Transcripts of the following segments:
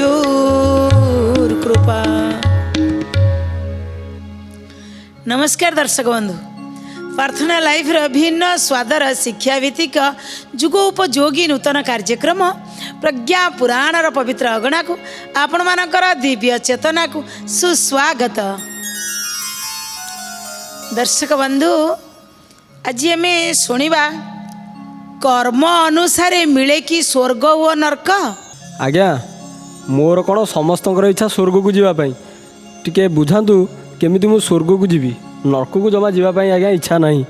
सिंधुर कृपा। नमस्कार दर्शक बंधु, प्रार्थना लाइफ भिन्न स्वादर शिक्षाभित्तिक जुगोपयोगी नूतन कार्यक्रम प्रज्ञा पुराणर पवित्र अगणा को आपण मानकर दिव्य चेतना को सुस्वागत। दर्शक बंधु, आज आम शुणा कर्म अनुसार मिले कि स्वर्ग और नरक। आज्ञा, मोर कौन समस्त इच्छा स्वर्ग को जीवाई टिके बुझातु केमिति मु स्वर्ग को जीवी, नरक को जमा जीवाई आज्ञा इच्छा नहीं।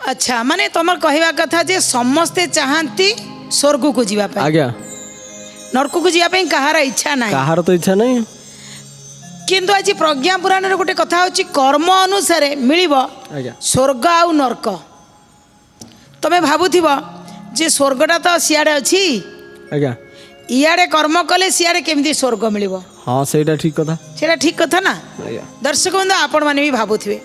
अच्छा, माने तुम कहवा कथा जे समस्ते चाहती स्वर्ग को जीवाई, आज्ञा नरक को जीवाई कहार इच्छा नहीं, कहार तो इच्छा नहीं। किंतु आज प्रज्ञा पुराण गोटे कथा होची कर्म अनुसार मिलिबो स्वर्ग आउ नरक। तमे भाबुथिब जे स्वर्गटा तो सियाड़े अछि, आज्ञा इयाड़े कर्म कले सियाड़े केमती स्वर्ग मिलिबो। हाँ, सेटा ठीक कथा, सेटा ठीक कथा ना। दर्शक बंधु, आपण माने भी भाबुथिबे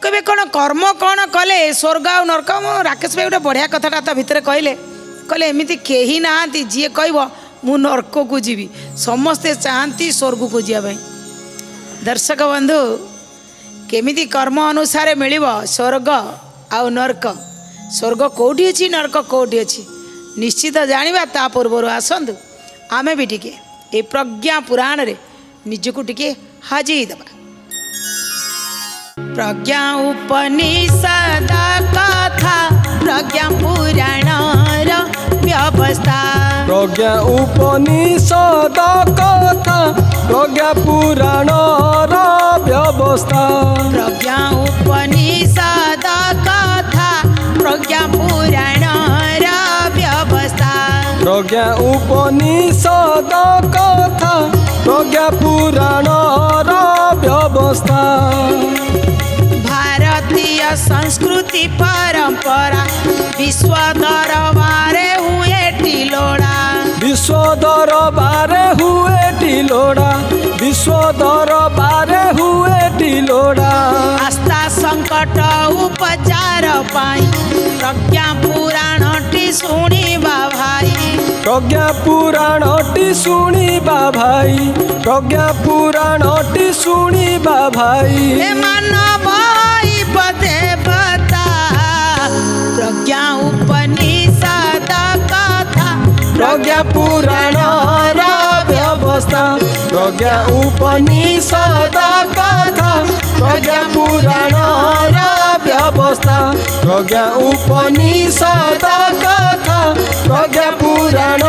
कबे कोन कर्म कोन कले स्वर्ग आउ नरक। राकेश भाई गोटे बढ़िया कथाटा तो भितर कहले एमिति केही नाहांती जी कहबो मु नरक को जीवी, समस्ते चाहती स्वर्ग को जीवा। दर्शक बंधु, केमिति कर्म अनुसार मिलिबो स्वर्ग आउ नरक। स्वर्ग कोठी अछि, नरक कोठी अछि, निश्चित जानिबा। ता पूर्व आसंतु आमे भी टिके ए प्रज्ञा पुराण रे निजको टिके हाजिर दबा। प्रज्ञा उपनिषद कथा प्रज्ञा पुराण र व्यवस्था। प्रज्ञा उपनिषद कथा प्रज्ञा पुराण र व्यवस्था। प्रज्ञा उपनिषद कथा प्रज्ञा पुराण र व्यवस्था। प्रज्ञा उपनिषद कथा प्रज्ञा पुराण र व्यवस्था। भारतीय संस्कृति परंपरा विश्व दरबारे हुए टिलोड़ा। विश्व दरबारे हुए टिलोड़ा, विश्व दरबारे हुए टिलोड़ा। आस्था संकट उपचार पाई प्रज्ञा पुराण टी शुणिबा भाई। प्रज्ञा पुराण टी शुणिबा भाई, प्रज्ञा पुराण टी शुणिबा भाई। हे मानव देवता प्रज्ञा उपनिषद कथा प्रज्ञा पुराण र व्यवस्था। प्रज्ञा उपनिषद कथा प्रज्ञा पुराण र व्यवस्था। प्रज्ञा उपनिषद कथा प्रज्ञा पुराण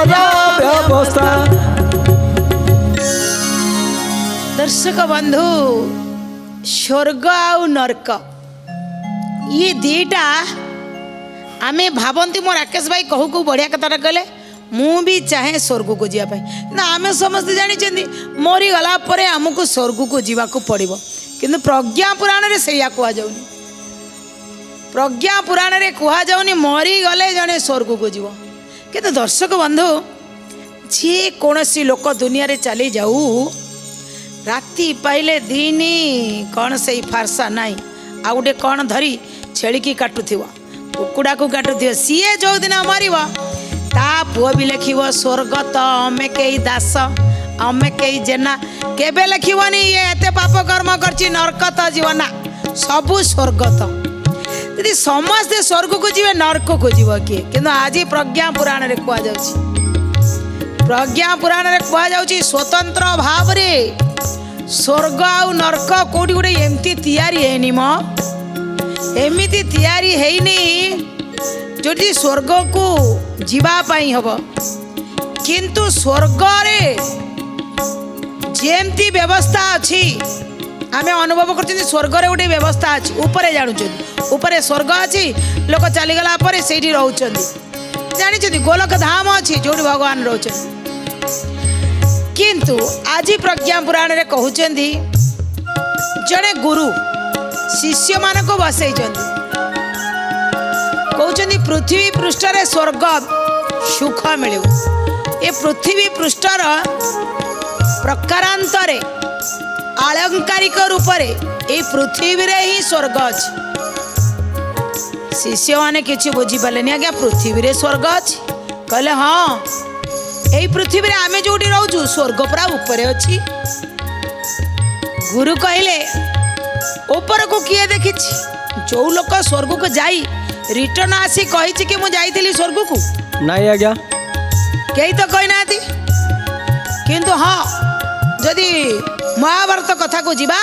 र व्यवस्था। दर्शक बंधु, स्वर्ग आउ नरक ये दीटा आमे भावंती। मो राकेश भाई कहू को बढ़िया कथा कहले, मु भी चाहे स्वर्ग को जीवा ना। आमे समस्त जानी मरी गला परे हमको स्वर्ग को जीवा को पड़िबो, किंतु प्रज्ञा पुराण रे सेया कुआ जाउनी। प्रज्ञा पुराण रे कुआ जाउनी मरी गले जने स्वर्ग को जीवो। किंतु दर्शक बंधु, जे कोनसी लोक दुनिया रे चली जाऊ, राति पाइले दिनी कौन से फारसा नाई आ गोटे कौन धरी छेड़ी की काटुथिव, कुकुड़ा को काटुथिव, सीए जो दिन मरिब ता पुओ भी लिखिव स्वर्ग तो आमे कई दास आमे कई जेना। केबे लिखिबनी ये एते पाप कर्म करछि नरक तो जीवना सबु स्वर्ग। तो यदि समस्ते स्वर्ग को जीवे नरक को जीव किए। किंतु आज प्रज्ञा पुराण रे कुआ जाउछि, प्रज्ञा पुराण रे कुआ जाउछि स्वतंत्र भाव रे स्वर्ग आउ नरक कोठी गोटे एमती तैयारी हैनी म, एमिति तैयारी हैनी जोटी स्वर्ग को जीवा पाई हबो। किंतु स्वर्ग रे जेमती व्यवस्था अछि आमे अनुभव करछन। स्वर्ग रे गोटे व्यवस्था अछि, ऊपरे जानुछन ऊपरे स्वर्ग अछि, लोक चली गला परे सेठी रहउछन। जानिछन गोलक धाम अछि जोटी भगवान रहउछन। किंतु आज प्रज्ञा पुराण रे कहउछन्ती जड़े गुरु शिष्य मान को बसई कहउछन्ती पृथ्वी पृष्ठ रे स्वर्ग सुख मिले। ये पृथ्वी पृष्ठर प्रकारांतरे आलंकारिक रूप रे ये पृथ्वी रे ही स्वर्ग अछि। शिष्य माने किछि बुझी पालेनी, आज्ञा पृथ्वी रे स्वर्ग अछि? कहले हाँ, এই পৃথিবীରେ ଆମେ ଯୋଉଠି ରହୁଛୁ ସ୍ୱର୍ଗ ପୁରା ଉପରେ ଅଛି। ଗୁରୁ କହିଲେ ଉପରକୁ କିଏ ଦେଖିଛି? ଯୋଉ ଲୋକ ସ୍ୱର୍ଗକୁ ଯାଇ ରିଟର୍ନ ଆସି କହିଛି କି ମୁଁ ଯାଇଥିଲି ସ୍ୱର୍ଗକୁ? ନାଇଁ ଆଜ୍ଞା। କେହି ତ କହିନାହାନ୍ତି। କିନ୍ତୁ ହଁ, ଯଦି ମହାଭାରତ କଥାକୁ ଯିବା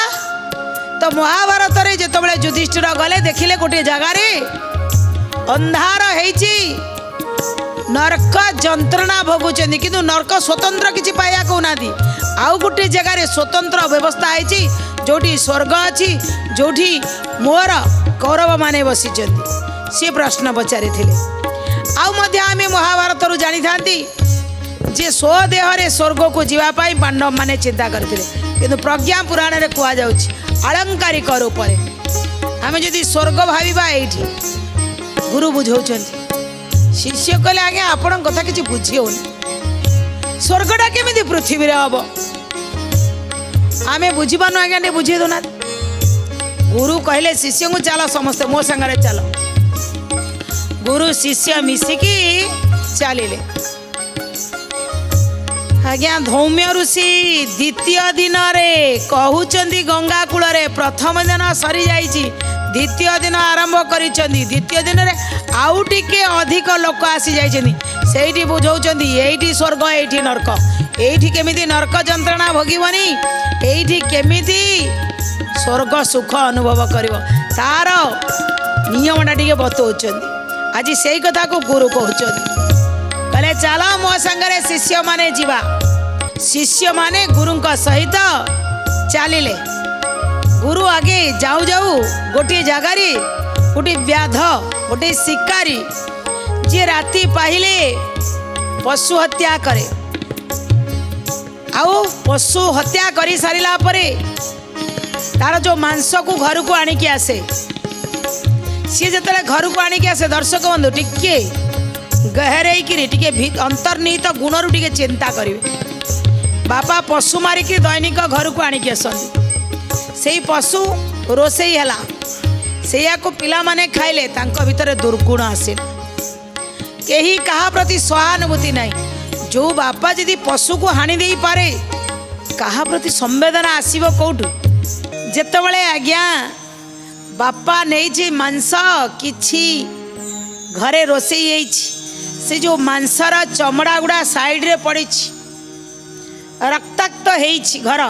ତ ମହାଭାରତରେ ଯେତେବେଳେ ଯୁଧିଷ୍ଠିର ଗଲେ ଦେଖିଲେ ଗୋଟିଏ ଜାଗାରେ ଅନ୍ଧାର ହେଇଛି, ନର୍କ ଯନ୍ତ୍ରଣା ଭୋଗୁଛନ୍ତି, କିନ୍ତୁ ନର୍କ ସ୍ୱତନ୍ତ୍ର କିଛି ପାଇବା କହୁନାହାନ୍ତି। ଆଉ ଗୋଟିଏ ଜାଗାରେ ସ୍ୱତନ୍ତ୍ର ବ୍ୟବସ୍ଥା ହେଇଛି ଯୋଉଠି ସ୍ୱର୍ଗ ଅଛି, ଯୋଉଠି ମୋର କୌରବମାନେ ବସିଛନ୍ତି। ସେ ପ୍ରଶ୍ନ ପଚାରିଥିଲେ। ଆଉ ମଧ୍ୟ ଆମେ ମହାଭାରତରୁ ଜାଣିଥାନ୍ତି ଯେ ସ୍ୱଦେହରେ ସ୍ୱର୍ଗକୁ ଯିବା ପାଇଁ ପାଣ୍ଡବମାନେ ଚିନ୍ତା କରିଥିଲେ। କିନ୍ତୁ ପ୍ରଜ୍ଞା ପୁରାଣରେ କୁହାଯାଉଛି ଆଳଙ୍କାରିକ ରୂପରେ ଆମେ ଯଦି ସ୍ୱର୍ଗ ଭାବିବା ଏଇଠି। ଗୁରୁ ବୁଝଉଛନ୍ତି। ଶିଷ୍ୟ କହିଲେ ଆଜ୍ଞା ଆପଣଙ୍କ କଥା କିଛି ବୁଝି ହେଉନି, ସ୍ୱର୍ଗଟା କେମିତି ପୃଥିବୀରେ ହବ? ଆମେ ବୁଝିପାରୁନୁ ଆଜ୍ଞା, ଟିକେ ବୁଝେଇ ଦେଉନାହାନ୍ତି। ଗୁରୁ କହିଲେ ଶିଷ୍ୟଙ୍କୁ ଚାଲ ସମସ୍ତେ ମୋ ସାଙ୍ଗରେ ଚାଲ। ଗୁରୁ ଶିଷ୍ୟ ମିଶିକି ଚାଲିଲେ। ଆଜ୍ଞା ଧୌମ୍ୟ ଋଷି ଦ୍ୱିତୀୟ ଦିନରେ କହୁଛନ୍ତି ଗଙ୍ଗା କୂଳରେ ପ୍ରଥମ ଦିନ ସରିଯାଇଛି, ଦ୍ୱିତୀୟ ଦିନ ଆରମ୍ଭ କରିଛନ୍ତି। ଦ୍ୱିତୀୟ ଦିନରେ ଆଉ ଟିକେ ଅଧିକ ଲୋକ ଆସି ଯାଇଛନ୍ତି। ସେଇଠି ବୁଝଉଛନ୍ତି ଏଇଠି ସ୍ୱର୍ଗ ଏଇଠି ନର୍କ, ଏଇଠି କେମିତି ନର୍କ ଯନ୍ତ୍ରଣା ଭୋଗିବନି, ଏଇଠି କେମିତି ସ୍ୱର୍ଗ ସୁଖ ଅନୁଭବ କରିବ, ତାର ନିୟମଟା ଟିକେ ବତଉଛନ୍ତି। ଆଜି ସେଇ କଥାକୁ ଗୁରୁ କହୁଛନ୍ତି। କହିଲେ ଚାଲ ମୋ ସାଙ୍ଗରେ ଶିଷ୍ୟମାନେ ଯିବା। ଶିଷ୍ୟମାନେ ଗୁରୁଙ୍କ ସହିତ ଚାଲିଲେ। ଗୁରୁ ଆଗେ ଯାଉ ଯାଉ ଗୋଟିଏ ଜାଗାରେ ଗୋଟିଏ ବ୍ୟାଧ, ଗୋଟିଏ ଶିକାରୀ ଯିଏ ରାତି ପାହିଲେ ପଶୁ ହତ୍ୟା କରେ, ଆଉ ପଶୁ ହତ୍ୟା କରି ସାରିଲା ପରେ ତାର ଯେଉଁ ମାଂସକୁ ଘରକୁ ଆଣିକି ଆସେ, ସିଏ ଯେତେବେଳେ ଘରକୁ ଆଣିକି ଆସେ, ଦର୍ଶକ ବନ୍ଧୁ ଟିକେ ଗହରେଇକିରି ଟିକେ ଅନ୍ତର୍ନିହିତ ଗୁଣରୁ ଟିକେ ଚିନ୍ତା କରିବେ। ବାପା ପଶୁ ମାରିକି ଦୈନିକ ଘରକୁ ଆଣିକି ଆସନ୍ତି। ସେଇ ପଶୁ ରୋଷେଇ ହେଲା, ସେଇଆକୁ ପିଲାମାନେ ଖାଇଲେ, ତାଙ୍କ ଭିତରେ ଦୁର୍ଗୁଣ ଆସିଲା। କେହି କାହା ପ୍ରତି ସହାନୁଭୂତି ନାହିଁ। ଯେଉଁ ବାପା ଯଦି ପଶୁକୁ ହାଣି ଦେଇପାରେ, କାହା ପ୍ରତି ସମ୍ବେଦନା ଆସିବ କେଉଁଠୁ? ଯେତେବେଳେ ଆଜ୍ଞା ବାପା ନେଇଛି ମାଂସ, କିଛି ଘରେ ରୋଷେଇ ହେଇଛି, ସେ ଯେଉଁ ମାଂସର ଚମଡ଼ା ଗୁଡ଼ା ସାଇଡ଼ରେ ପଡ଼ିଛି, ରକ୍ତାକ୍ତ ହେଇଛି ଘର,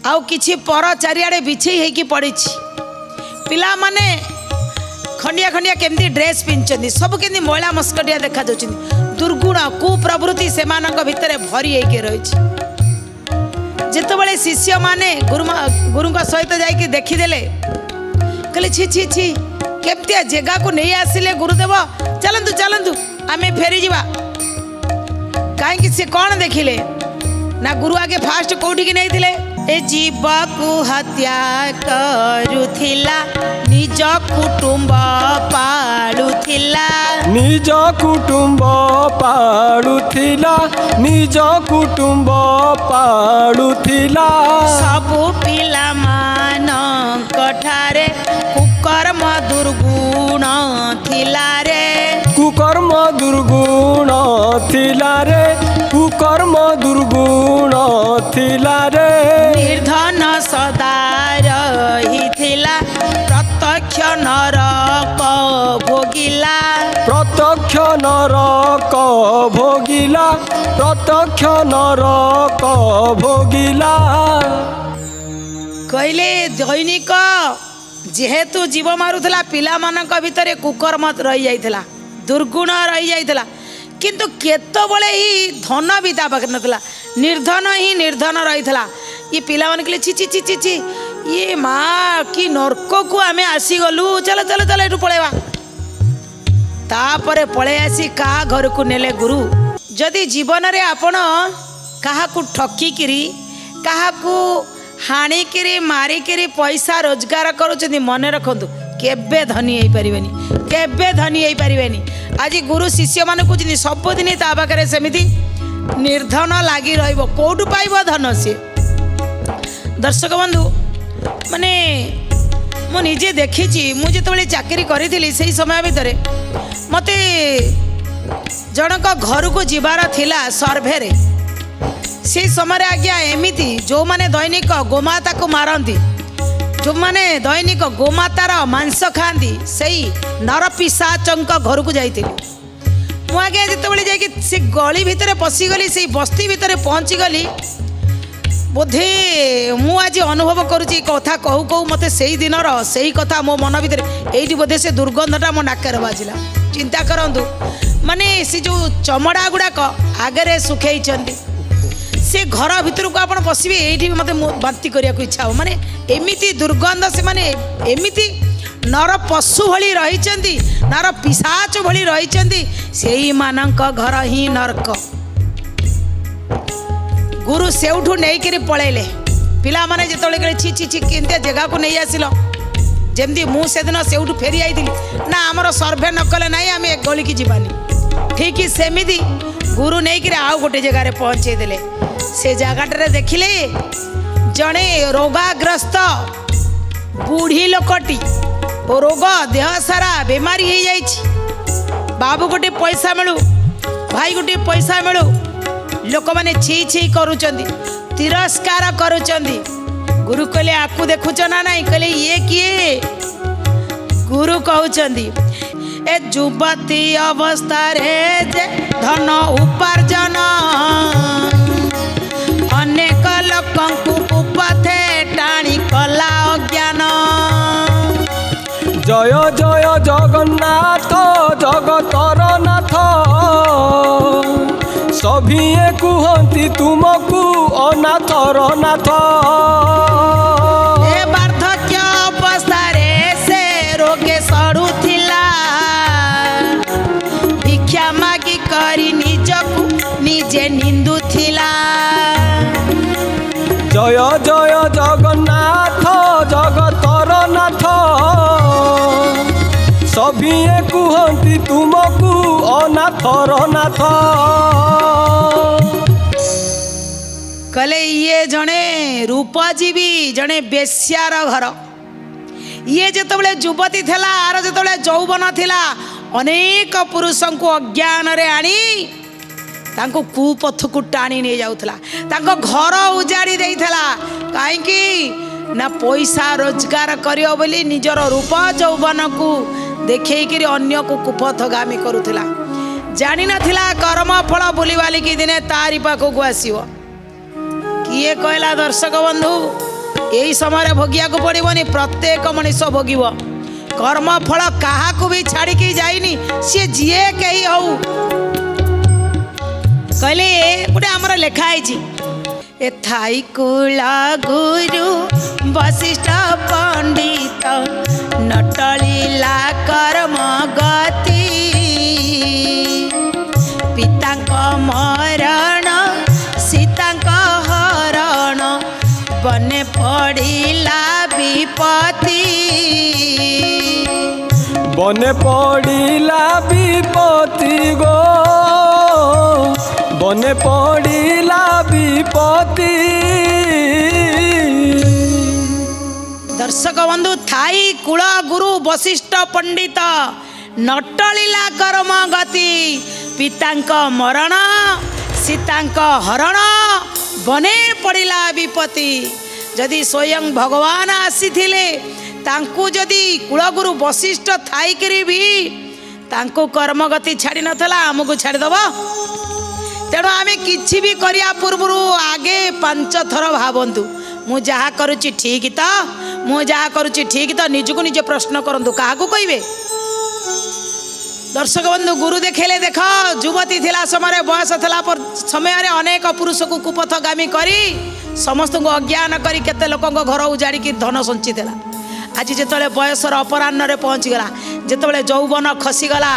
ଆଉ କିଛି ପର ଚାରିଆଡ଼େ ବିଛେଇ ହେଇକି ପଡ଼ିଛି। ପିଲାମାନେ ଖଣ୍ଡିଆ ଖଣ୍ଡିଆ କେମିତି ଡ୍ରେସ୍ ପିନ୍ଧିଛନ୍ତି, ସବୁ କେମିତି ମଇଳା ମସ୍କଟିଆ ଦେଖାଯାଉଛନ୍ତି। ଦୁର୍ଗୁଣ କୁପ୍ରବୃତ୍ତି ସେମାନଙ୍କ ଭିତରେ ଭରି ହେଇକି ରହିଛି। ଯେତେବେଳେ ଶିଷ୍ୟମାନେ ଗୁରୁଙ୍କ ସହିତ ଯାଇକି ଦେଖିଦେଲେ, କହିଲେ ଛି ଛି ଛି, କେମିତିଆ ଜାଗାକୁ ନେଇ ଆସିଲେ ଗୁରୁଦେବ, ଚାଲନ୍ତୁ ଚାଲନ୍ତୁ ଆମେ ଫେରିଯିବା। କାହିଁକି? ସେ କ'ଣ ଦେଖିଲେ ନା, ଗୁରୁ ଆଗେ ଫାଷ୍ଟ କୋଉଠିକି ନେଇଥିଲେ? ଏ ଜୀବକୁ ହତ୍ୟା କରୁଥିଲା, ନିଜ କୁଟୁମ୍ବ ପାଳୁଥିଲା, ନିଜ କୁଟୁମ୍ବ ପାଳୁଥିଲା, ନିଜ କୁଟୁମ୍ବ ପାଳୁଥିଲା। ସବୁ ପିଲାମାନଙ୍କ ଠାରେ କୁକର୍ମ ଦୁର୍ଗୁଣ ଥିଲା ରେ, କୁକର୍ମ ଦୁର୍ଗୁଣ ଥିଲା ରେ, କୁକର୍ମ ଦୁର୍ଗୁଣ ଥିଲା ରେ। ନିର୍ଧନ ସଦା ରହିଥିଲା, ପ୍ରତ୍ୟକ୍ଷ ନରକ ଭୋଗିଲା, ପ୍ରତ୍ୟକ୍ଷ ନରକ ଭୋଗିଲା, ପ୍ରତ୍ୟକ୍ଷ ନରକ ଭୋଗିଲା। କହିଲେ ଦୈନିକ ଯେହେତୁ ଜୀବ ମାରୁଥିଲା, ପିଲାମାନଙ୍କ ଭିତରେ କୁକର୍ମ ରହିଯାଇଥିଲା, ଦୁର୍ଗୁଣ ରହିଯାଇଥିଲା, କିନ୍ତୁ କେତେବେଳେ ହିଁ ଧନ ବି ତା ପାଖରେ ନଥିଲା, ନିର୍ଧନ ହିଁ ନିର୍ଧନ ରହିଥିଲା। ଇଏ ପିଲାମାନେ କହିଲେ ଛି ଛି ଛି ଛି ଛି, ଇଏ ମା କି ନର୍କକୁ ଆମେ ଆସିଗଲୁ, ଚାଲ ଚାଲ ଚାଲ ଏଠୁ ପଳେଇବା। ତାପରେ ପଳେଇ ଆସି କାହା ଘରକୁ ନେଲେ ଗୁରୁ? ଯଦି ଜୀବନରେ ଆପଣ କାହାକୁ ଠକିକିରି, କାହାକୁ ହାଣିକିରି ମାରିକିରି ପଇସା ରୋଜଗାର କରୁଛନ୍ତି, ମନେ ରଖନ୍ତୁ କେବେ ଧନୀ ହେଇପାରିବେନି, କେବେ ଧନୀ ହେଇପାରିବେନି। ଆଜି ଗୁରୁ ଶିଷ୍ୟମାନଙ୍କୁ କହୁଛନ୍ତି ସବୁଦିନ ତା ପାଖରେ ସେମିତି ନିର୍ଧନ ଲାଗି ରହିବ, କୋଉଠୁ ପାଇବ ଧନ ସିଏ? ଦର୍ଶକ ବନ୍ଧୁ ମାନେ ମୁଁ ନିଜେ ଦେଖିଛି, ମୁଁ ଯେତେବେଳେ ଚାକିରି କରିଥିଲି ସେଇ ସମୟ ଭିତରେ ମୋତେ जनक घर को जीवार थिला सर्भे से समय आज्ञा एमिति जो माने दैनिक गोमाता को मारती जो माने दैनिक गोमातार मांस खाती से नर पिशाचंक घर को जाइए मुझे जिते जाकि से गली भितर पशिगली से बस्ती भितर पहुँची गली बोधे मु आज अनुभव करुच्ची कथा कहू कहू मत से दिन से कथा मो मन भितर ये बोधे से दुर्गंधटा मो नाकर बाजिला चिंता करंतु माने से जो चमड़ा गुड़ाक आगे सुखई से घर भितर को आप पशिबे ये मत बांति करने को इच्छा हो माने एमिति दुर्गंध से माने एमिति नर पशु भली रही नर पिशाच भली रही से मानक घर ही नरक गुरु सेउठू नहीं पलैले पिला माने जिते छि छि छि केंतिया जगह को नहीं आसिल जमती मुझे दिन सेउठू फेरी आई ना आमर सर्भे न कले ना आम एक गली की जीवानी ठीक सेमिति गुरु नहीं आउ गोटे जगार पहुँचे देले से जगाटे देखिले जड़े रोगाग्रस्त बुढ़ी लोकटी रोग देह सारा बेमारी हो जाइछि बाबू गोटे पैसा मिलू भाई गोटे पैसा मिलू लोक मैंने छी छी करुचंदी तिरस्कार करुचंदी गुरु कहले आकु देखुच ना नहीं कहले ये किए गुरु कहउचंदी ए युवती अवस्था रे जे धन उपार्जन अनेक लोकंकु कुपथे टाणी कला अज्ञान जय जय जगन्नाथ जगतर नाथ सभिए कुहती तुमको अनाथर नाथ ए वार्धक्य अवस्था रे से रोगे सड़ुथिला भिक्षा मागी करी निजकु निजे निंदुथिला जय जय जगन्नाथ जगतर नाथ सभिए कुहती तुमको अनाथर नाथ कले ये जने रूपजीवी जने बेश्यार घर ये जिते युवती थिला आर जिते यौवन थिला अनेक पुरुष को अज्ञान रे आनी तांको कुपथ को टाणी नहीं जाउथला तांको घर उजाड़ी देइथला काहेकि ना पैसा रोजगार करियो बोली निजर रूप यौवन को देखैकरी अन्य को कुपथगामी करुथला जानी नथिला कर्म फल बुलीवाली की दिने तारी पाखक आसीबो किए कहला दर्शक बंधु यही समय भोगिया को पड़ोनी प्रत्येक मनीष भोगव कर्म फल क्या भी छाड़ी के जाइनी सी जीए कही हऊ कहले गोटे आमर लिखाई एथाई कुला गुरु वशिष्ठ पंडित नटलीला कर्म गति पितांक मरण सीतांक हरण बने पड़िला विपत्ति बने पड़िला विपत्ति गो बने पड़िला विपत्ति दर्शक बंधु थाई कुल गुरु वशिष्ठ पंडित नटलीला कर्म गति पितांक मरण सीतांक हरण बने पड़िला विपत्ति जदि स्वयं भगवान आसीथिले तांकु जदि कुलगुरु वशिष्ठ थाइकरी भी तांकु कर्मगति छाड़ी नथला आमको छाड़ीदेव तेणु आम कि भी करिया पूर्व आगे 5 थर भावतु मु जहा करुच्ची ठीक तो मु जहा करुच्ची ठीक तो निजको निजे प्रश्न करंतु क्या कहे दर्शक बंधु गुरु देखेले देख युवती थिला समय बयस थिला पर समय अनेक पुरुष को कुपथगामी करी समस्त को अज्ञान करी केते लोकंक घर उजाड़ी धन संची थिला आज जिते बयसर अपराह्न रे पहुँची गला जिते यौवन खसीगला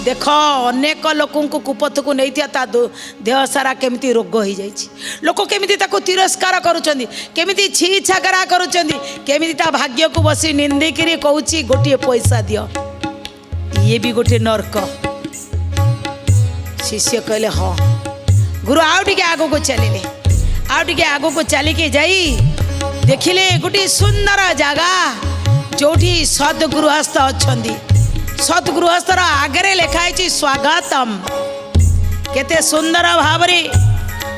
देख अनेक लोक कुपथ को नहीं था देह सारा केमिति रोग हो जाइए लोक केमिति ताको तिरस्कार करुचंदी केमिति छी छाकरा करुचंदी केमिति ता भाग्य को बसी निंदिकी कहूँ गोटे पैसा दियो ये भी गोटे नर्क शिष्य कहले हाँ गुरु आउ टिके आगो को चलिले आउ टिके आगो को चलिके जाई देखिले गोटे सुंदर जगह जोठी सद्गृहस्थ अच्छी सद्गृहस्थर आगे लिखाई स्वागतम केते सुंदर भाव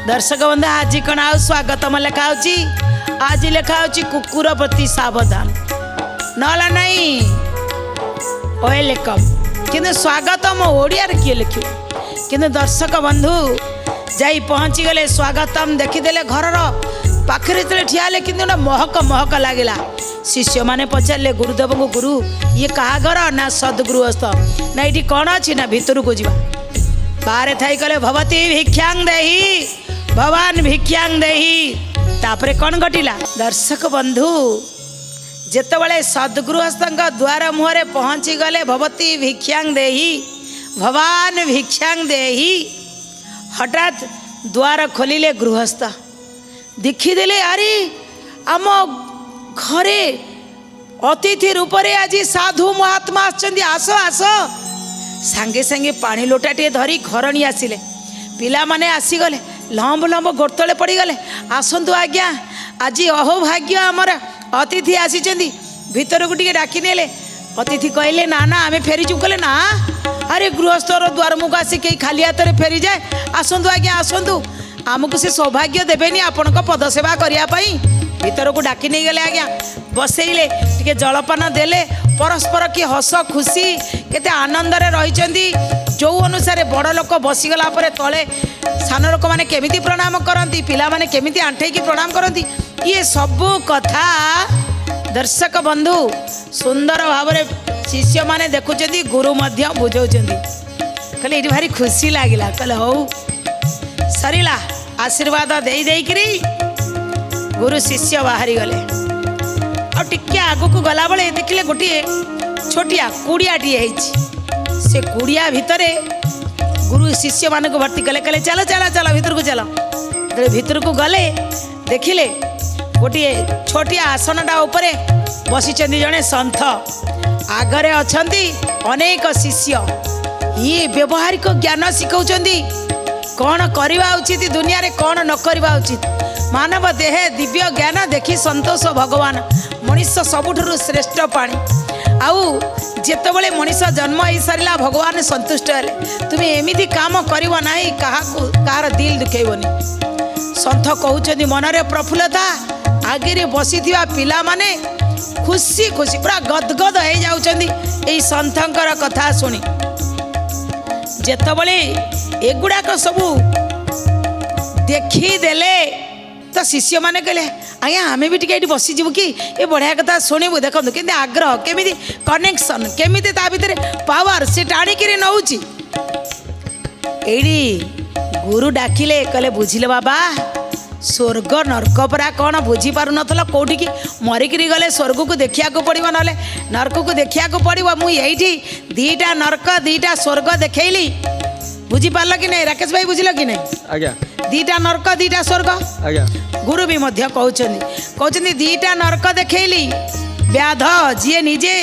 दर्शक बंधु आज कण आ स्वागतम लिखा आज लिखा कुकुर प्रति सावधान नला नहीं वेलकम किंतु स्वागतम ओडिया किए लिख किंतु दर्शक बंधु जाई पहुँची गले स्वागतम देखीदे घर पाखे ठियाले कि महक महक लगिला शिष्य माने पचारे गुरुदेव को गुरु ये कहा घर ना सदगृहस्थ ना ये कौन अच्छी ना भितर को जा बाहर थी कले भवती भिक्षांग देही भगवान भिक्षांग देही तापरे कौन घटिला दर्शक बंधु जेतबले सदगृहस्थ द्वार मुहरे पहुँची गले भवती भिक्षांग देही भगवान भिक्षांग देही हठात द्वार खोलिले गृहस्थ देखीदेले अरे आम घरे अतिथि रूप से आज साधु महात्मा आस आस सांगे सांगे पानी लोटाटे धरी घरणी आसिले पिला माने आसीगले लंब लंब गोड़तले पड़गले आसतु आज्ञा आज अहोभाग्य आमर अतिथि आसी भीतर को डाकी नेले अतिथि कहले ना ना आमे फेरीचु कहले ना अरे गृहस्थर द्वार मुख आसी कहीं खाली हाथ में फेरी जाए आसतु आज्ञा आसतु आमको से सौभाग्य देवेनि आपण पदसेवा करने भीतर को डाकी नहीं गले आज्ञा बसैले टे जलपान देले परस्पर की हस खुशी केते आनंद रही जो अनुसार बड़ लोक बसीगला तले सान लोक मैंने केमिति प्रणाम करती पिला माने केमिति आंठेकी प्रणाम करती ये सबू कथा दर्शक बंधु सुंदर भाव शिष्य माने देखुं गुरु मध्य बुझाऊँ कहले ये भारी खुशी लगिला कहले हौ सरीला आशीर्वाद दे देकरी गुरु शिष्य बाहरी गले और टिके आगु को गला बेले देखिले गोटे छोटिया कुड़ियाटे से कुड़िया भितर गुरु शिष्य मान को भर्ती कले कहले चलो चलो चलो भीतर को चलो भीतर को गले देखिले गोटे छोटिया आसनटा उपरे बसी जड़े सन्थ आगरे अछंती अनेक शिष्य ये व्यवहारिक ज्ञान शिखौचंदी कौन करवा उचित दुनिया रे कौन न करवा उचित मानव देह दिव्य ज्ञान देखी संतोष भगवान मनीष सबुठु श्रेष्ठ पाणी आउ जेतबले मनीष जन्म हो सारा भगवान संतुष्ट हेले तुम्हें एमिति काम करिव नाही कहार दिल दुखेबनी सन्थ कहउचंदी मनरे प्रफुल्लता आगे बसी पिला माने खुशी खुशी पूरा गदगद हो जाउचंदी एई सन्थंकर कथा सुनी जेतबले एगुड़ाक सबू देखीदेले तो शिष्य मैंने कहले आज्ञा आमे भी टे बसीजु कि ये बढ़िया कथा शुणु देखो कि आग्रह केमी कनेक्शन केमी भितर पावर से टाणिक नौची गुरु डाकिले कहले बुझिले बाबा स्वर्ग नर्क परा कौन बुझी पार नथला कोठी की मरिक गले स्वर्ग को देखिया को पड़ो ना नर्क को देखिया को पड़ो मुझे दीटा नर्क दीटा स्वर्ग देखली बुझी पार्ल कि नहीं राकेश भाई बुझिल कि नहीं आज्ञा दीटा नर्क दीटा स्वर्ग आज्ञा गुरु भी मध्य कहते दीटा नर्क देखली व्याध जी निजे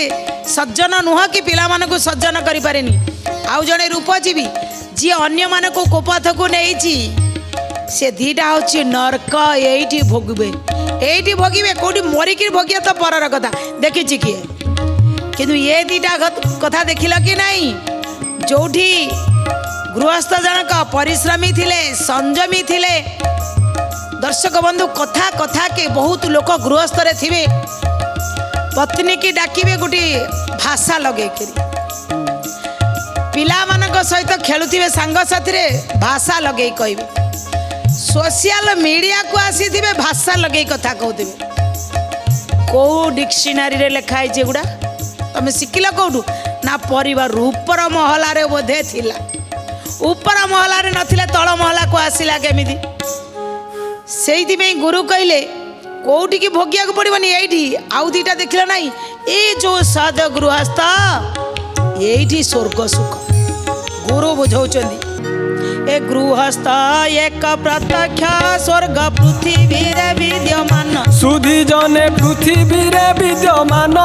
सज्जन नुह कि पिला मानक सज्जन करि पारेनी आउ जड़े रूपजीवी जी अन्य मानक कुपथ को नहीं से दीटा हूँ नर्क ये भोगवे ये भोगे कौटी मरिकी भोगिया तो परर कथा देखी किए किंतु ये दीटा कथा देखिल कि नहीं जोठी गृहस्थ जनक परिश्रमी थिले संयमी थिले दर्शक बंधु कथा कथा के बहुत लोक गृहस्थ रे थिबे पत्नी की डाकिबे गोटे भाषा लगे पिला मानक सहित खेलुथिबे सांग साथी रे भाषा लगे कहबे सोशल मीडिया को आसी थिबे भाषा लगे कथा कहउथिबे को डिक्शनरी रे लिखा है जे गुडा तमे सिखिला कोठू ना परिवार ऊपर महला रे बोधे थिला ऊपर महला रे नथिले तळ महला को आसिला केमिति सेइति में गुरु कहले कोठी की भोगिया को पड़िबनी एठी आउ दीटा देखिला नाही ए जो सद गृहस्थ एठी स्वर्ग सुख गुरु बुझौचंदी ए गृहस्थ एक प्रत्यक्ष स्वर्ग पृथ्वी रे विद्यमान सुधी जने पृथ्वी रे विद्यमान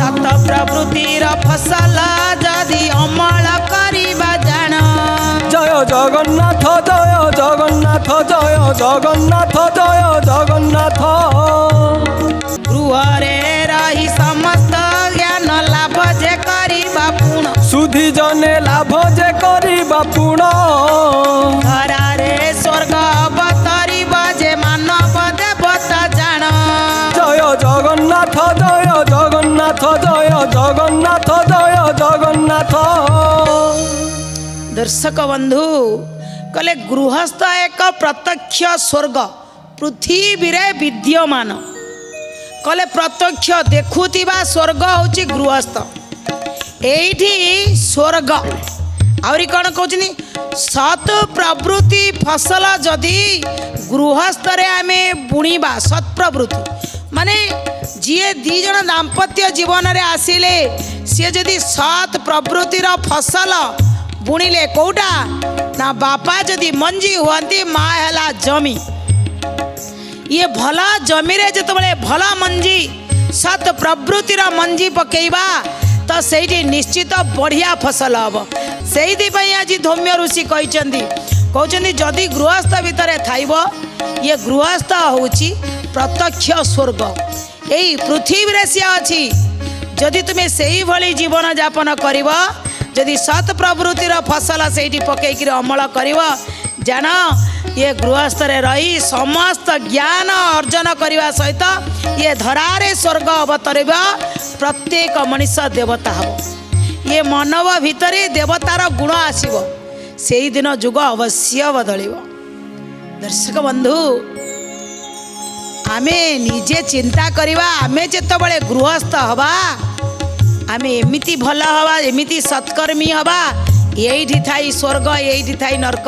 सत प्रवृत्तिर फसल जदि अमल करिबा जान जय जगन्नाथ जय जगन्नाथ जय जगन्नाथ जय जगन्नाथ गृह रे रही समस्त ज्ञान लाभ जे करिबा पुण ବୁଦ୍ଧି ଜନେ ଲାଭ ଯେ କରିବା ପୁଣ ଧରାରେ ସ୍ୱର୍ଗ ଅବତରିବ ଯେ ମାନବ ଦେବତା ଜାଣ। ଜୟ ଜଗନ୍ନାଥ ଜୟ ଜଗନ୍ନାଥ ଜୟ ଜଗନ୍ନାଥ ଜୟ ଜଗନ୍ନାଥ। ଦର୍ଶକ ବନ୍ଧୁ କହିଲେ ଗୃହସ୍ଥ ଏକ ପ୍ରତ୍ୟକ୍ଷ ସ୍ୱର୍ଗ ପୃଥିବୀରେ ବିଦ୍ୟମାନ। କହିଲେ ପ୍ରତ୍ୟକ୍ଷ ଦେଖୁଥିବା ସ୍ୱର୍ଗ ହେଉଛି ଗୃହସ୍ଥ। ଏଇଠି ସ୍ୱର୍ଗ ଆହୁରି କ'ଣ କହୁଛନ୍ତି ସତ୍ ପ୍ରବୃତ୍ତି ଫସଲ ଯଦି ଗୃହସ୍ଥରେ ଆମେ ବୁଣିବା ସତ୍ ପ୍ରବୃତ୍ତି ମାନେ ଯିଏ ଦୁଇ ଜଣ ଦାମ୍ପତ୍ୟ ଜୀବନରେ ଆସିଲେ ସିଏ ଯଦି ସତ୍ ପ୍ରବୃତ୍ତିର ଫସଲ ବୁଣିଲେ କେଉଁଟା ନା ବାପା ଯଦି ମଞ୍ଜି ହୁଅନ୍ତି ମା ହେଲା ଜମି। ଇଏ ଭଲ ଜମିରେ ଯେତେବେଳେ ଭଲ ମଞ୍ଜି ସତ୍ ପ୍ରବୃତ୍ତିର ମଞ୍ଜି ପକେଇବା ତ ସେଇଠି ନିଶ୍ଚିତ ବଢ଼ିଆ ଫସଲ ହେବ। ସେଇଥିପାଇଁ ଆଜି ଧୌମ୍ୟ ଋଷି କହୁଛନ୍ତି ଯଦି ଗୃହସ୍ଥ ଭିତରେ ଥାଇବ ଇଏ ଗୃହସ୍ଥ ହେଉଛି ପ୍ରତ୍ୟକ୍ଷ ସ୍ୱର୍ଗ। ଏଇ ପୃଥିବୀରେ ସିଏ ଅଛି। ଯଦି ତୁମେ ସେଇଭଳି ଜୀବନ ଯାପନ କରିବ ଯଦି ସତ୍ ପ୍ରବୃତ୍ତିର ଫସଲ ସେଇଠି ପକେଇକିରି ଅମଳ କରିବ ଜାଣ ଇଏ ଗୃହସ୍ଥରେ ରହି ସମସ୍ତ ଜ୍ଞାନ ଅର୍ଜନ କରିବା ସହିତ ଇଏ ଧରାରେ ସ୍ୱର୍ଗ ଅବତରିବ। ପ୍ରତ୍ୟେକ ମଣିଷ ଦେବତା ହେବ। ଇଏ ମାନବ ଭିତରେ ଦେବତାର ଗୁଣ ଆସିବ। ସେଇଦିନ ଯୁଗ ଅବଶ୍ୟ ବଦଳିବ। ଦର୍ଶକ ବନ୍ଧୁ ଆମେ ନିଜେ ଚିନ୍ତା କରିବା ଆମେ ଯେତେବେଳେ ଗୃହସ୍ଥ ହେବା ଆମେ ଏମିତି ଭଲ ହେବା ଏମିତି ସତ୍କର୍ମୀ ହେବା ଏଇଠି ଥାଇ ସ୍ୱର୍ଗ ଏଇଠି ଥାଇ ନର୍କ।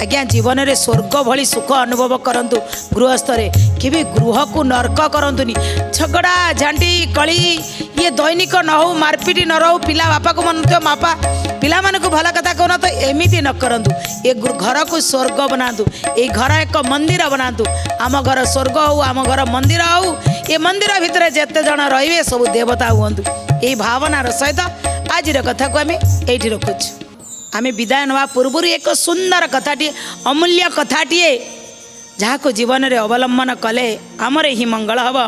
ଆଜ୍ଞା ଜୀବନରେ ସ୍ୱର୍ଗ ଭଳି ସୁଖ ଅନୁଭବ କରନ୍ତୁ ଗୃହସ୍ଥରେ। କେବେ ଗୃହକୁ ନର୍କ କରନ୍ତୁନି। ଝଗଡ଼ା ଝାଣ୍ଟି କଳି ଇଏ ଦୈନିକ ନ ହଉ ମାରପିଟ ନ ରହୁ। ପିଲା ବାପାକୁ ମନୁଥିବ ବାପା ପିଲାମାନଙ୍କୁ ଭଲ କଥା କହୁନ ତ ଏମିତି ନ କରନ୍ତୁ। ଏ ଘରକୁ ସ୍ୱର୍ଗ ବନାନ୍ତୁ। ଏଇ ଘର ଏକ ମନ୍ଦିର ବନାନ୍ତୁ। ଆମ ଘର ସ୍ୱର୍ଗ ହଉ ଆମ ଘର ମନ୍ଦିର ହଉ। ଏ ମନ୍ଦିର ଭିତରେ ଯେତେ ଜଣ ରହିବେ ସବୁ ଦେବତା ହୁଅନ୍ତୁ। এই ভাবনার সহিত আজির কথাকে আমি এইটি রখুছু। আমি বিদায় নেওয়া পূর্বর এক সুন্দর কথাটিয়ে অমূল্য কথাটিয়ে যা জীবনের অবলম্বন কলে আমার হি মঙ্গল হব।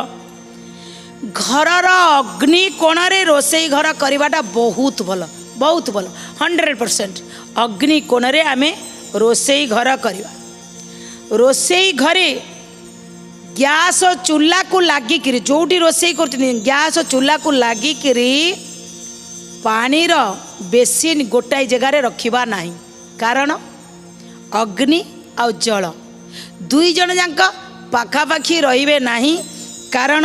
ঘরর অগ্নি কোণরে রোষেই ঘর করাটা বহুত ভাল 100%। অগ্নি কোণরে আমি রোষেই ঘর করা। রোষেই ঘরে ଗ୍ୟାସ୍ ଚୁଲାକୁ ଲାଗିକିରି ଯେଉଁଠି ରୋଷେଇ କରୁଛନ୍ତି ଗ୍ୟାସ୍ ଚୁଲାକୁ ଲାଗିକିରି ପାଣିର ବେସିନ୍ ଗୋଟାଏ ଜାଗାରେ ରଖିବା ନାହିଁ। କାରଣ ଅଗ୍ନି ଆଉ ଜଳ ଦୁଇ ଜଣ ଯାକ ପାଖାପାଖି ରହିବେ ନାହିଁ। କାରଣ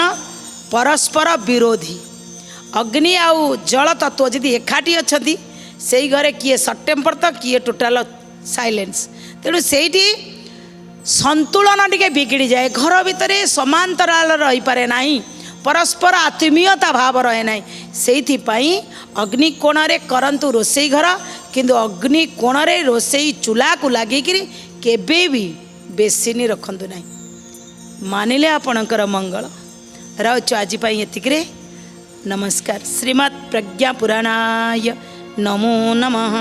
ପରସ୍ପର ବିରୋଧୀ। ଅଗ୍ନି ଆଉ ଜଳ ତତ୍ତ୍ୱ ଯଦି ଏକାଠି ଅଛନ୍ତି ସେଇ ଘରେ କିଏ ସର୍ଟ ଟେମ୍ପର ତ କିଏ ଟୋଟାଲ ସାଇଲେନ୍ସ। ତେଣୁ ସେଇଠି ସନ୍ତୁଳନ ଟିକେ ବିଗିଡ଼ି ଯାଏ। ଘର ଭିତରେ ସମାନ୍ତରାଳ ରହିପାରେ ନାହିଁ। ପରସ୍ପର ଆତ୍ମୀୟତା ଭାବ ରହେ ନାହିଁ। ସେଇଥିପାଇଁ ଅଗ୍ନି କୋଣରେ କରନ୍ତୁ ରୋଷେଇ ଘର କିନ୍ତୁ ଅଗ୍ନି କୋଣରେ ରୋଷେଇ ଚୁଲାକୁ ଲାଗିକିରି କେବେ ବି ବେସିନ୍ ରଖନ୍ତୁ ନାହିଁ। ମାନିଲେ ଆପଣଙ୍କର ମଙ୍ଗଳ। ରହୁଛୁ ଆଜି ପାଇଁ ଏତିକିରେ। ନମସ୍କାର। ଶ୍ରୀମଦ୍ ପ୍ରଜ୍ଞା ପୁରାଣାୟ ନମୋ ନମଃ।